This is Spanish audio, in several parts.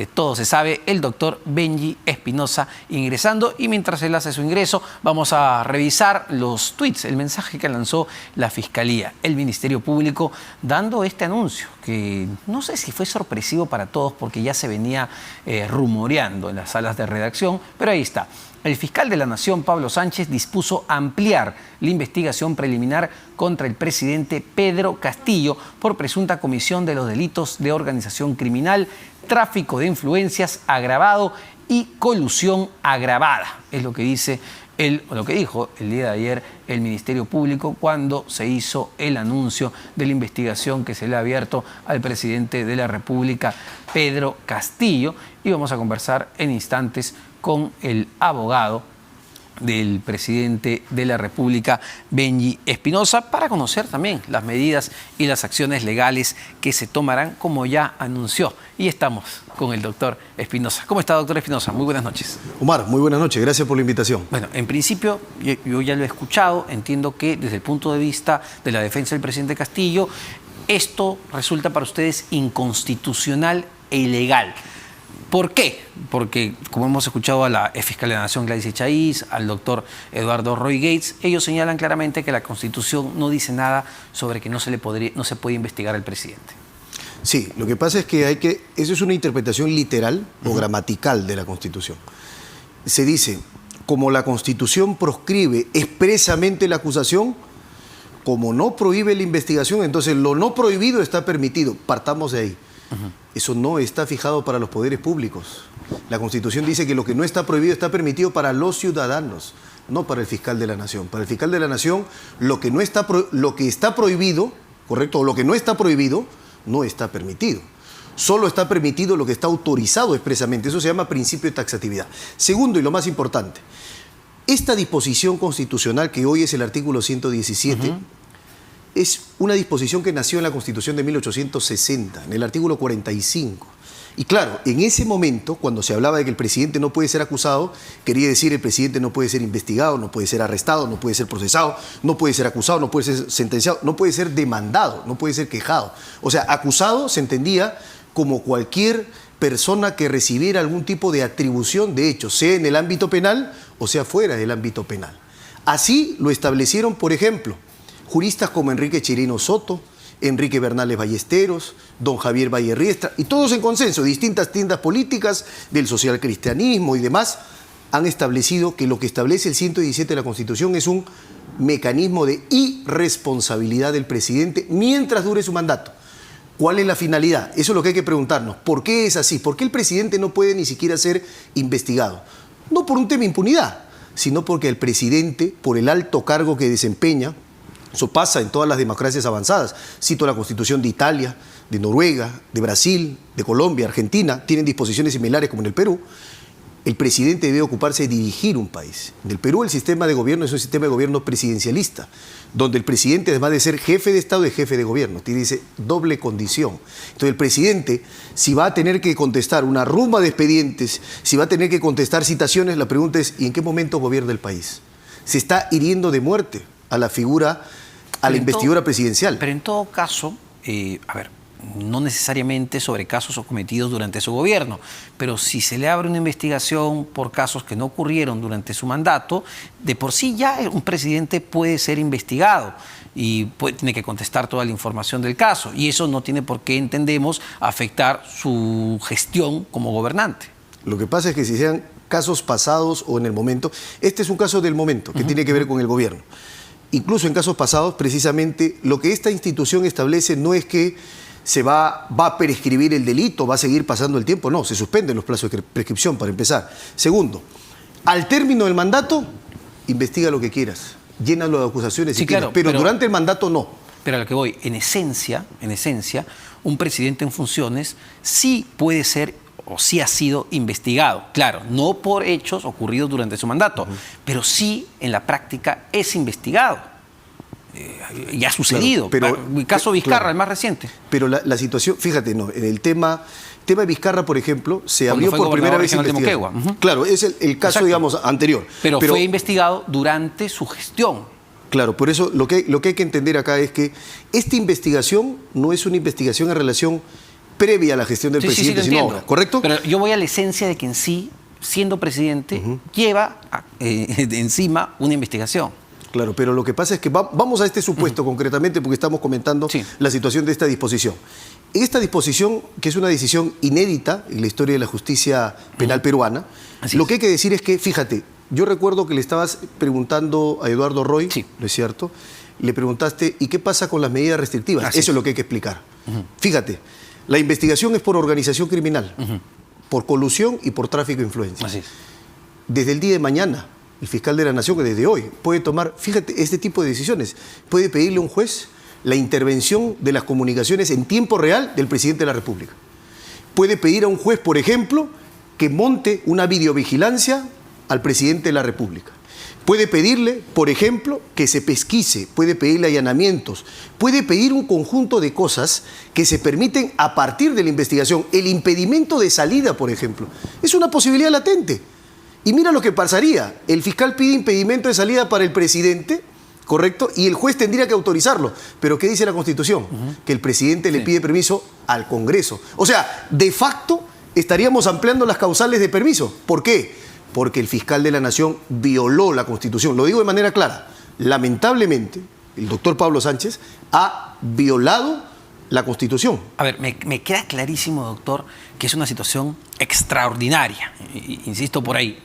de Todo Se Sabe, el doctor Benji Espinosa ingresando. Y mientras él hace su ingreso, vamos a revisar los tweets, el mensaje que lanzó la Fiscalía, el Ministerio Público, dando este anuncio, que no sé si fue sorpresivo para todos porque ya se venía rumoreando en las salas de redacción, pero ahí está. El fiscal de la Nación, Pablo Sánchez, dispuso ampliar la investigación preliminar contra el presidente Pedro Castillo por presunta comisión de los delitos de organización criminal, tráfico de influencias agravado y colusión agravada. Es lo que dice lo que dijo el día de ayer el Ministerio Público cuando se hizo el anuncio de la investigación que se le ha abierto al presidente de la República, Pedro Castillo. Y vamos a conversar en instantes con el abogado del presidente de la República, Benji Espinosa, para conocer también las medidas y las acciones legales que se tomarán, como ya anunció. Y estamos con el doctor Espinosa. ¿Cómo está, doctor Espinosa? Muy buenas noches. Omar, muy buenas noches. Gracias por la invitación. Bueno, en principio, yo ya lo he escuchado. Entiendo que desde el punto de vista de la defensa del presidente Castillo, esto resulta para ustedes inconstitucional e ilegal. ¿Por qué? Porque, como hemos escuchado a la fiscal de la Nación, Gladys Echaíz, al doctor Eduardo Roy Gates, ellos señalan claramente que la Constitución no dice nada sobre que no se puede investigar al presidente. Sí, lo que pasa es que eso es una interpretación literal o gramatical de la Constitución. Se dice, como la Constitución proscribe expresamente la acusación, como no prohíbe la investigación, entonces lo no prohibido está permitido. Partamos de ahí. Eso no está fijado para los poderes públicos. La Constitución dice que lo que no está prohibido está permitido para los ciudadanos, no para el fiscal de la Nación. Para el fiscal de la Nación, lo que está prohibido, correcto, o lo que no está prohibido, no está permitido. Solo está permitido lo que está autorizado expresamente. Eso se llama principio de taxatividad. Segundo, y lo más importante, esta disposición constitucional que hoy es el artículo 117, es una disposición que nació en la Constitución de 1860, en el artículo 45. Y claro, en ese momento, cuando se hablaba de que el presidente no puede ser acusado, quería decir el presidente no puede ser investigado, no puede ser arrestado, no puede ser procesado, no puede ser acusado, no puede ser sentenciado, no puede ser demandado, no puede ser quejado. O sea, acusado se entendía como cualquier persona que recibiera algún tipo de atribución de hechos, sea en el ámbito penal o sea fuera del ámbito penal. Así lo establecieron, por ejemplo, juristas como Enrique Chirino Soto, Enrique Bernales Ballesteros, don Javier Valle Riestra, y todos en consenso, distintas tiendas políticas del socialcristianismo y demás, han establecido que lo que establece el 117 de la Constitución es un mecanismo de irresponsabilidad del presidente mientras dure su mandato. ¿Cuál es la finalidad? Eso es lo que hay que preguntarnos. ¿Por qué es así? ¿Por qué el presidente no puede ni siquiera ser investigado? No por un tema de impunidad, sino porque el presidente, por el alto cargo que desempeña, eso pasa en todas las democracias avanzadas. Cito la Constitución de Italia, de Noruega, de Brasil, de Colombia, Argentina, tienen disposiciones similares como en el Perú. El presidente debe ocuparse de dirigir un país. En el Perú el sistema de gobierno es un sistema de gobierno presidencialista, donde el presidente, además de ser jefe de Estado, es jefe de gobierno. Tiene esa doble condición. Entonces el presidente, si va a tener que contestar una rumba de expedientes, si va a tener que contestar citaciones, la pregunta es, ¿y en qué momento gobierna el país? Se está hiriendo de muerte a la figura, a la investidura presidencial. Pero en todo caso, no necesariamente sobre casos cometidos durante su gobierno, pero si se le abre una investigación por casos que no ocurrieron durante su mandato, de por sí ya un presidente puede ser investigado y tiene que contestar toda la información del caso, y eso no tiene por qué, entendemos, afectar su gestión como gobernante. Lo que pasa es que si sean casos pasados o en el momento, este es un caso del momento que tiene que ver con el gobierno. Incluso en casos pasados, precisamente, lo que esta institución establece no es que se va a prescribir el delito, va a seguir pasando el tiempo, no, se suspenden los plazos de prescripción para empezar. Segundo, al término del mandato, investiga lo que quieras, llénalo de acusaciones si quieras, pero durante el mandato no. Pero a lo que voy, en esencia, un presidente en funciones sí puede ser o sí ha sido investigado. Claro, no por hechos ocurridos durante su mandato, pero sí en la práctica es investigado. Ya ha sucedido. Claro, el caso Vizcarra, el más reciente. Pero la situación, fíjate, no, en el tema de Vizcarra, por ejemplo, se abrió por primera vez investigación. Claro, es el caso, exacto, digamos, anterior. Pero fue investigado durante su gestión. Claro, por eso lo que hay que entender acá es que esta investigación no es una investigación en relación previa a la gestión del presidente, lo sino entiendo. ahora, ¿correcto? Pero yo voy a la esencia de que en sí, siendo presidente, lleva de encima una investigación. Claro, pero lo que pasa es que vamos a este supuesto concretamente porque estamos comentando la situación de esta disposición. Esta disposición, que es una decisión inédita en la historia de la justicia penal peruana, lo que hay que decir es que, fíjate, yo recuerdo que le estabas preguntando a Eduardo Roy, ¿no es cierto? Le preguntaste, ¿y qué pasa con las medidas restrictivas? Eso es lo que hay que explicar. Fíjate, la investigación es por organización criminal, por colusión y por tráfico de influencia. Así es. Desde el día de mañana, el fiscal de la Nación, que desde hoy puede tomar, fíjate, este tipo de decisiones. Puede pedirle a un juez la intervención de las comunicaciones en tiempo real del presidente de la República. Puede pedir a un juez, por ejemplo, que monte una videovigilancia al presidente de la República. Puede pedirle, por ejemplo, que se pesquise, puede pedirle allanamientos, puede pedir un conjunto de cosas que se permiten a partir de la investigación. El impedimento de salida, por ejemplo, es una posibilidad latente. Y mira lo que pasaría. El fiscal pide impedimento de salida para el presidente, ¿correcto? Y el juez tendría que autorizarlo. Pero ¿qué dice la Constitución? Que el presidente le pide permiso al Congreso. O sea, de facto estaríamos ampliando las causales de permiso. ¿Por qué? Porque el fiscal de la Nación violó la Constitución. Lo digo de manera clara. Lamentablemente, el doctor Pablo Sánchez ha violado la Constitución. A ver, me queda clarísimo, doctor, que es una situación extraordinaria. Insisto por ahí,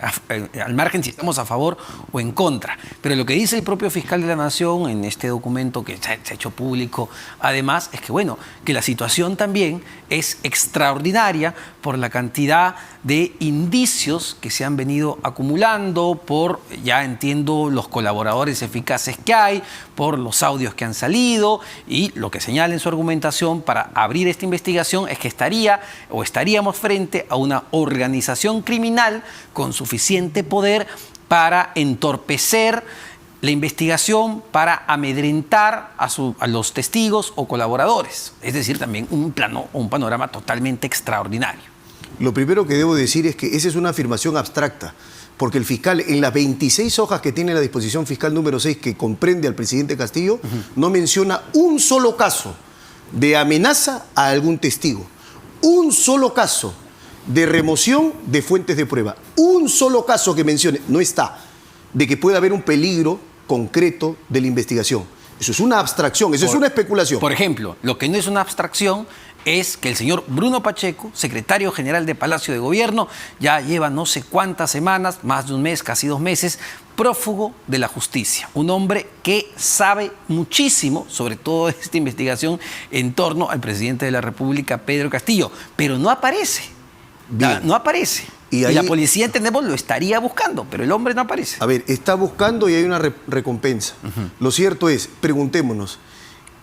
al margen si estamos a favor o en contra. Pero lo que dice el propio fiscal de la Nación en este documento que se ha hecho público, además, es que, bueno, que la situación también es extraordinaria por la cantidad de indicios que se han venido acumulando, por, ya entiendo, los colaboradores eficaces que hay, por los audios que han salido, y lo que señala en su argumentación para abrir esta investigación es que estaríamos frente a una organización criminal con suficiente poder para entorpecer la investigación, para amedrentar a los testigos o colaboradores. Es decir, también un panorama totalmente extraordinario. Lo primero que debo decir es que esa es una afirmación abstracta, porque el fiscal, en las 26 hojas que tiene la disposición fiscal número 6, que comprende al presidente Castillo, no menciona un solo caso de amenaza a algún testigo, un solo caso de remoción de fuentes de prueba, un solo caso que mencione, no está, de que pueda haber un peligro concreto de la investigación. Eso es una abstracción, eso es una especulación. Por ejemplo, lo que no es una abstracción es que el señor Bruno Pacheco, secretario general de Palacio de Gobierno, ya lleva no sé cuántas semanas, más de un mes, casi 2 meses, prófugo de la justicia. Un hombre que sabe muchísimo sobre toda esta investigación en torno al presidente de la República, Pedro Castillo, pero no aparece. No aparece. Y la policía, entendemos, lo estaría buscando, pero el hombre no aparece. A ver, está buscando y hay una recompensa. Lo cierto es, preguntémonos,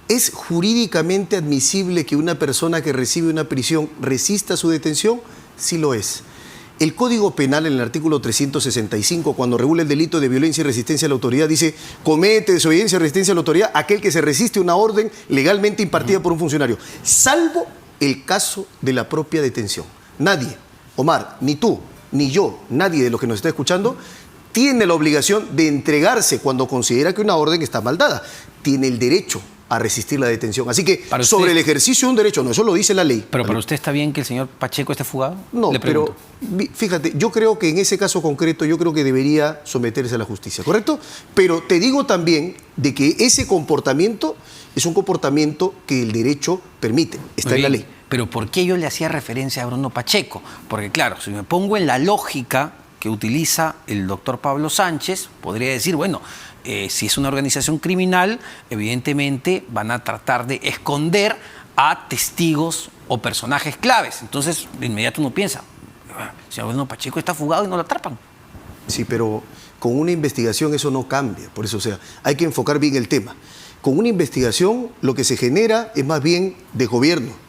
¿es jurídicamente admisible que una persona que recibe una prisión resista su detención? Sí lo es. El Código Penal, en el artículo 365, cuando regula el delito de violencia y resistencia a la autoridad, dice: comete desobediencia y resistencia a la autoridad aquel que se resiste a una orden legalmente impartida por un funcionario, salvo el caso de la propia detención. Nadie, Omar, ni tú, ni yo, nadie de los que nos está escuchando, tiene la obligación de entregarse cuando considera que una orden está mal dada. Tiene el derecho a resistir la detención. Así que sobre el ejercicio de un derecho, no, eso lo dice la ley. ¿Pero para usted está bien que el señor Pacheco esté fugado? No, pero fíjate, yo creo que en ese caso concreto, yo creo que debería someterse a la justicia, ¿correcto? Pero te digo también de que ese comportamiento es un comportamiento que el derecho permite, está en la ley. Pero ¿por qué yo le hacía referencia a Bruno Pacheco? Porque claro, si me pongo en la lógica que utiliza el doctor Pablo Sánchez, podría decir, bueno, si es una organización criminal, evidentemente van a tratar de esconder a testigos o personajes claves. Entonces, de inmediato uno piensa, señor Bruno Pacheco está fugado y no lo atrapan. Sí, pero con una investigación eso no cambia. Por eso, o sea, hay que enfocar bien el tema. Con una investigación lo que se genera es más bien desgobierno,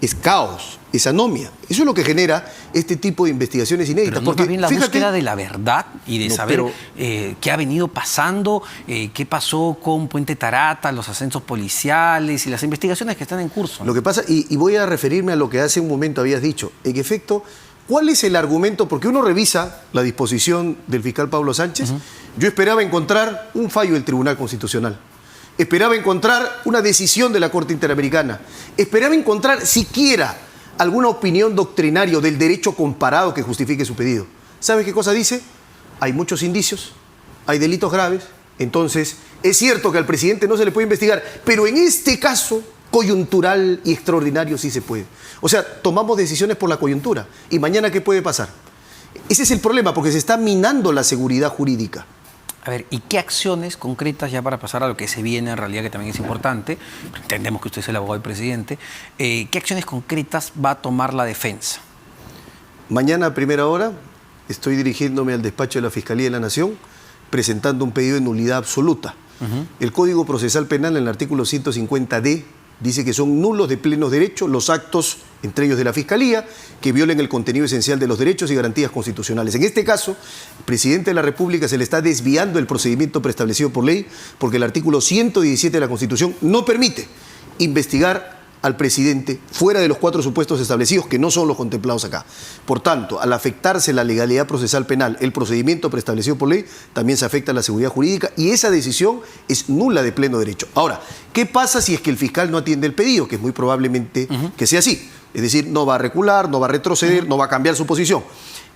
es caos, es anomia. Eso es lo que genera este tipo de investigaciones inéditas. Pero no, porque también la búsqueda de la verdad y de saber qué ha venido pasando, qué pasó con Puente Tarata, los ascensos policiales y las investigaciones que están en curso, ¿no? Lo que pasa, y voy a referirme a lo que hace un momento habías dicho, en efecto, ¿cuál es el argumento? Porque uno revisa la disposición del fiscal Pablo Sánchez. Yo esperaba encontrar un fallo del Tribunal Constitucional. Esperaba encontrar una decisión de la Corte Interamericana. Esperaba encontrar siquiera alguna opinión doctrinaria o del derecho comparado que justifique su pedido. ¿Sabe qué cosa dice? Hay muchos indicios, hay delitos graves, entonces es cierto que al presidente no se le puede investigar, pero en este caso coyuntural y extraordinario sí se puede. O sea, tomamos decisiones por la coyuntura. ¿Y mañana qué puede pasar? Ese es el problema, porque se está minando la seguridad jurídica. A ver, ¿y qué acciones concretas, ya para pasar a lo que se viene en realidad, que también es importante, entendemos que usted es el abogado del presidente, qué acciones concretas va a tomar la defensa? Mañana a primera hora estoy dirigiéndome al despacho de la Fiscalía de la Nación presentando un pedido de nulidad absoluta. El Código Procesal Penal, en el artículo 150D, dice que son nulos de pleno derecho los actos, entre ellos de la Fiscalía, que violen el contenido esencial de los derechos y garantías constitucionales. En este caso, al presidente de la República se le está desviando el procedimiento preestablecido por ley, porque el artículo 117 de la Constitución no permite investigar al presidente fuera de los 4 supuestos establecidos, que no son los contemplados acá. Por tanto, al afectarse la legalidad procesal penal, el procedimiento preestablecido por ley, también se afecta a la seguridad jurídica y esa decisión es nula de pleno derecho. Ahora, ¿qué pasa si es que el fiscal no atiende el pedido? Que es muy probablemente que sea así. Es decir, no va a recular, no va a retroceder, no va a cambiar su posición.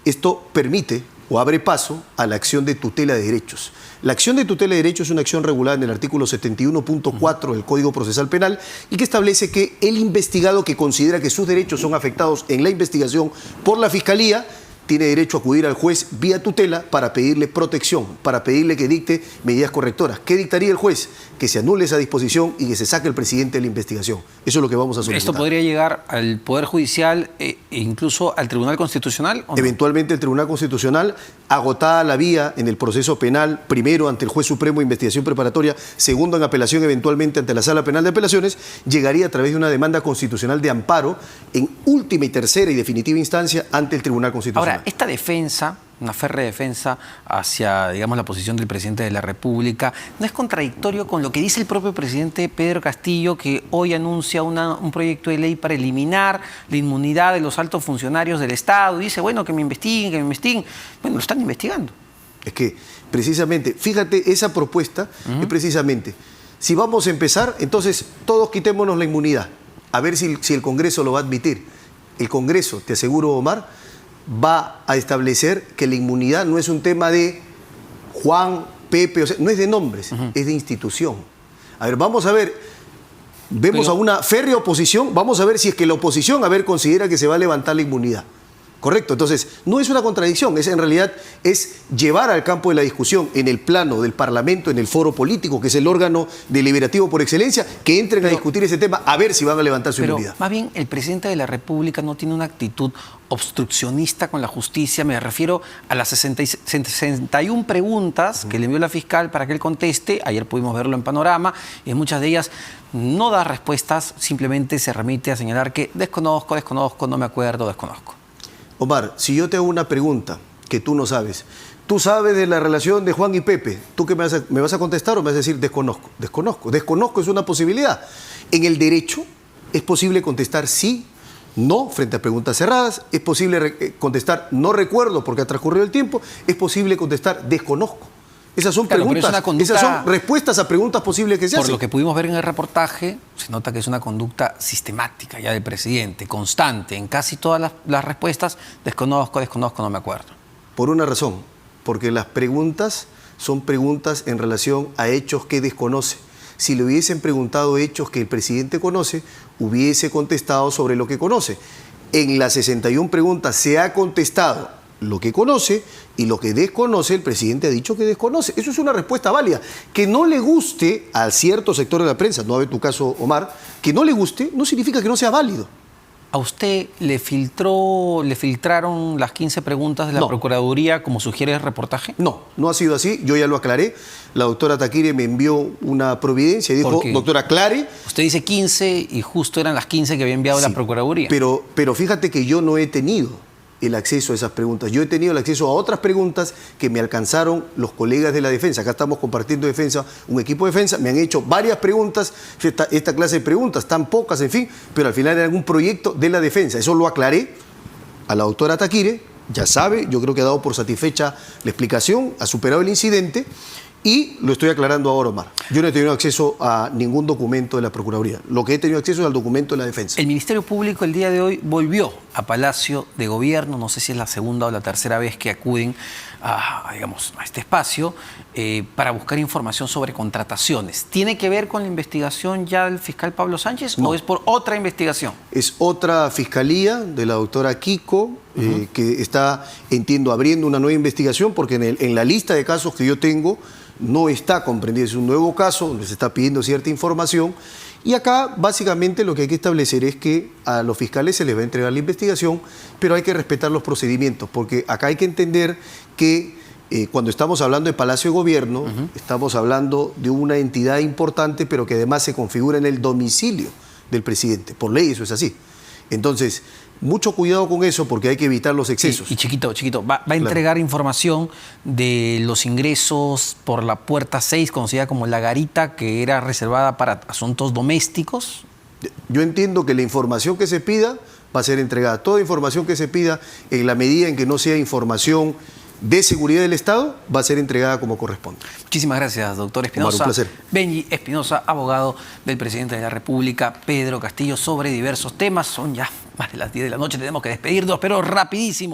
Esto permite o abre paso a la acción de tutela de derechos. La acción de tutela de derechos es una acción regulada en el artículo 71.4 del Código Procesal Penal y que establece que el investigado que considera que sus derechos son afectados en la investigación por la Fiscalía tiene derecho a acudir al juez vía tutela para pedirle protección, para pedirle que dicte medidas correctoras. ¿Qué dictaría el juez? Que se anule esa disposición y que se saque el presidente de la investigación. Eso es lo que vamos a solicitar. ¿Esto podría llegar al Poder Judicial e incluso al Tribunal Constitucional? ¿O no? Eventualmente el Tribunal Constitucional, agotada la vía en el proceso penal, primero ante el Juez Supremo de Investigación Preparatoria, segundo en apelación, eventualmente ante la Sala Penal de Apelaciones, llegaría a través de una demanda constitucional de amparo en última y tercera y definitiva instancia ante el Tribunal Constitucional. Ahora, esta defensa, una férrea defensa hacia, digamos, la posición del presidente de la República, ¿no es contradictorio con lo que dice el propio presidente Pedro Castillo, que hoy anuncia un proyecto de ley para eliminar la inmunidad de los altos funcionarios del Estado? Dice, bueno, que me investiguen, que me investiguen. Bueno, lo están investigando. Es que, precisamente, fíjate, esa propuesta es precisamente, si vamos a empezar, entonces todos quitémonos la inmunidad, a ver si el Congreso lo va a admitir. El Congreso, te aseguro, Omar, va a establecer que la inmunidad no es un tema de Juan, Pepe, o sea, no es de nombres, es de institución. A ver, vamos a ver, vemos a una férrea oposición, vamos a ver si es que la oposición, considera que se va a levantar la inmunidad. Correcto, entonces no es una contradicción, en realidad es llevar al campo de la discusión en el plano del Parlamento, en el foro político, que es el órgano deliberativo por excelencia, que entren a discutir ese tema, a ver si van a levantar su inmunidad. Más bien, el presidente de la República no tiene una actitud obstruccionista con la justicia. Me refiero a las 61 preguntas que le envió la fiscal para que él conteste. Ayer pudimos verlo en Panorama y en muchas de ellas no da respuestas, simplemente se remite a señalar que desconozco, no me acuerdo, desconozco. Omar, si yo te hago una pregunta que tú no sabes, tú sabes de la relación de Juan y Pepe, ¿tú qué me vas a contestar o me vas a decir desconozco? Desconozco es una posibilidad. En el derecho es posible contestar sí, no, frente a preguntas cerradas, es posible contestar no recuerdo porque ha transcurrido el tiempo, es posible contestar desconozco. Esas son preguntas, esas son respuestas a preguntas posibles que se hacen. Por lo que pudimos ver en el reportaje, se nota que es una conducta sistemática ya del presidente, constante, en casi todas las respuestas, desconozco, no me acuerdo. Por una razón, porque las preguntas son preguntas en relación a hechos que desconoce. Si le hubiesen preguntado hechos que el presidente conoce, hubiese contestado sobre lo que conoce. En las 61 preguntas se ha contestado lo que conoce y lo que desconoce, el presidente ha dicho que desconoce. Eso es una respuesta válida. Que no le guste a cierto sector de la prensa, no en tu caso, Omar, que no le guste no significa que no sea válido. ¿A usted le filtraron las 15 preguntas de la Procuraduría como sugiere el reportaje? No, no ha sido así, yo ya lo aclaré. La doctora Taquire me envió una providencia y dijo, doctora, aclare. Usted dice 15 y justo eran las 15 que había enviado la Procuraduría. Pero fíjate que yo no he tenido el acceso a esas preguntas. Yo he tenido el acceso a otras preguntas que me alcanzaron los colegas de la defensa. Acá estamos compartiendo defensa, un equipo de defensa. Me han hecho varias preguntas, esta clase de preguntas, tan pocas, en fin, pero al final era algún proyecto de la defensa. Eso lo aclaré a la doctora Taquire, ya sabe, yo creo que ha dado por satisfecha la explicación, ha superado el incidente Y lo estoy aclarando ahora, Omar. Yo no he tenido acceso a ningún documento de la Procuraduría. Lo que he tenido acceso es al documento de la defensa. El Ministerio Público el día de hoy volvió a Palacio de Gobierno, no sé si es la segunda o la tercera vez que acuden a este espacio para buscar información sobre contrataciones. ¿Tiene que ver con la investigación ya del fiscal Pablo Sánchez o es por otra investigación? Es otra fiscalía de la doctora Kiko, que está, entiendo, abriendo una nueva investigación, porque en la lista de casos que yo tengo no está comprendido. Es un nuevo caso donde se está pidiendo cierta información. Y acá, básicamente, lo que hay que establecer es que a los fiscales se les va a entregar la investigación, pero hay que respetar los procedimientos, porque acá hay que entender que cuando estamos hablando de Palacio de Gobierno, estamos hablando de una entidad importante, pero que además se configura en el domicilio del presidente. Por ley eso es así. Entonces, mucho cuidado con eso porque hay que evitar los excesos. Y chiquito, va a entregar información de los ingresos por la puerta 6, conocida como la garita, que era reservada para asuntos domésticos. Yo entiendo que la información que se pida va a ser entregada. Toda información que se pida, en la medida en que no sea información de seguridad del Estado, va a ser entregada como corresponde. Muchísimas gracias, doctor Espinosa. Omar, un placer. Benji Espinosa, abogado del presidente de la República, Pedro Castillo, sobre diversos temas. Son ya más de las 10 de la noche, tenemos que despedirnos, pero rapidísimo.